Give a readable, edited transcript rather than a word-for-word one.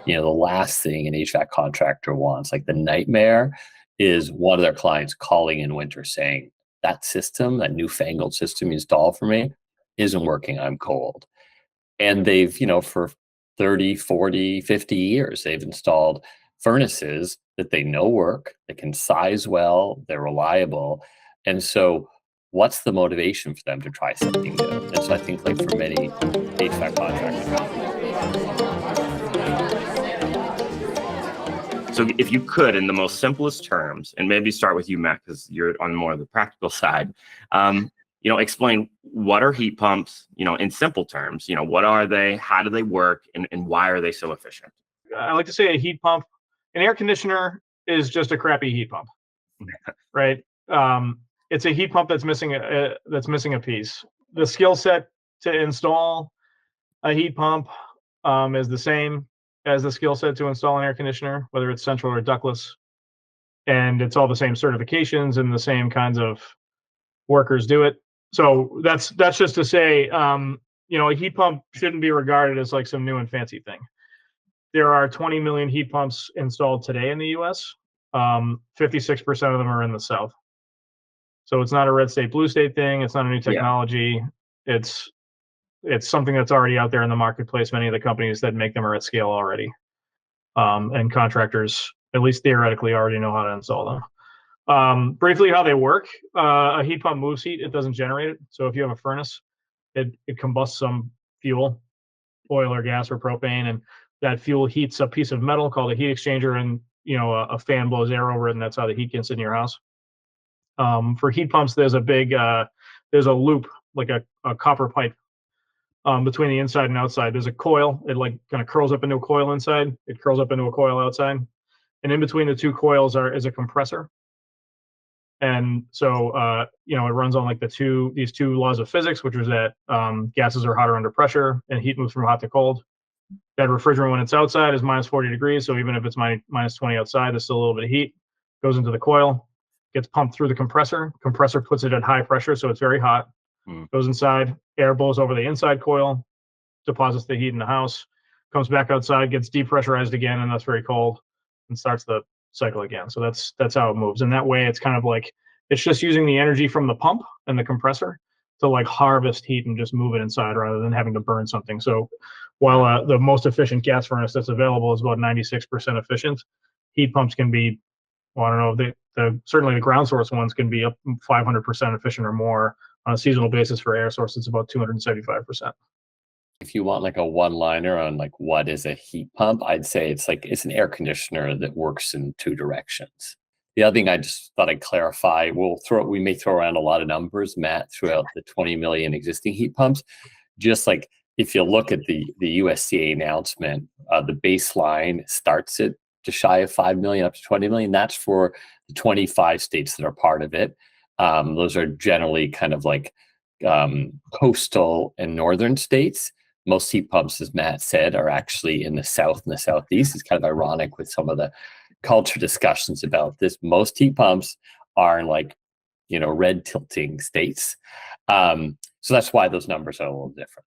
The last thing an HVAC contractor wants, like the nightmare, is one of their clients calling in winter saying, that system, that newfangled system you installed for me, isn't working, I'm cold. And they've, for 30, 40, 50 years, they've installed furnaces that they know work, that can size well, they're reliable. And so what's the motivation for them to try something new? And so I think like for many HVAC contractors. So if you could, in the most simplest terms, and maybe start with you, Matt, because you're on more of the practical side, explain what are heat pumps, in simple terms, what are they, how do they work, and why are they so efficient? I like to say a heat pump, an air conditioner is just a crappy heat pump, right? It's a heat pump that's missing a piece. The skill set to install a heat pump is the same as the skill set to install an air conditioner, whether it's central or ductless. And it's all the same certifications and the same kinds of workers do it. So that's just to say, a heat pump shouldn't be regarded as like some new and fancy thing. There are 20 million heat pumps installed today in the US. 56% of them are in the South. So it's not a red state, blue state thing. It's not a new technology. Yeah. It's something that's already out there in the marketplace. Many of the companies that make them are at scale already. And contractors, at least theoretically, already know how to install them. Briefly, how they work. A heat pump moves heat. It doesn't generate it. So if you have a furnace, it combusts some fuel, oil or gas or propane, and that fuel heats a piece of metal called a heat exchanger, and a fan blows air over it, and that's how the heat gets in your house. For heat pumps, there's a loop, like a copper pipe between the inside and outside. There's a coil. It like kind of curls up into a coil inside. It curls up into a coil outside. And in between the two coils is a compressor. And so, it runs on like these two laws of physics, which is that gases are hotter under pressure and heat moves from hot to cold. That refrigerant, when it's outside, is minus 40 degrees. So even if it's minus 20 outside, there's still a little bit of heat. Goes into the coil, gets pumped through the compressor. Compressor puts it at high pressure, so it's very hot. Goes inside, air blows over the inside coil, deposits the heat in the house, comes back outside, gets depressurized again, and that's very cold, and starts the cycle again. So that's how it moves. And that way, it's kind of like it's just using the energy from the pump and the compressor to like harvest heat and just move it inside rather than having to burn something. So while the most efficient gas furnace that's available is about 96% efficient, heat pumps can be, well, I don't know, certainly the ground source ones can be up 500% efficient or more. On a seasonal basis for air source, it's about 275%. If you want like a one-liner on like what is a heat pump, I'd say it's an air conditioner that works in two directions. The other thing I just thought I'd clarify, we may throw around a lot of numbers, Matt, throughout the 20 million existing heat pumps. Just like if you look at the USCA announcement, the baseline starts at just shy of 5 million up to 20 million. That's for the 25 states that are part of it. Those are generally kind of like coastal and northern states. Most heat pumps, as Matt said, are actually in the South and the Southeast. It's kind of ironic with some of the culture discussions about this. Most heat pumps are in like, red tilting states. So that's why those numbers are a little different.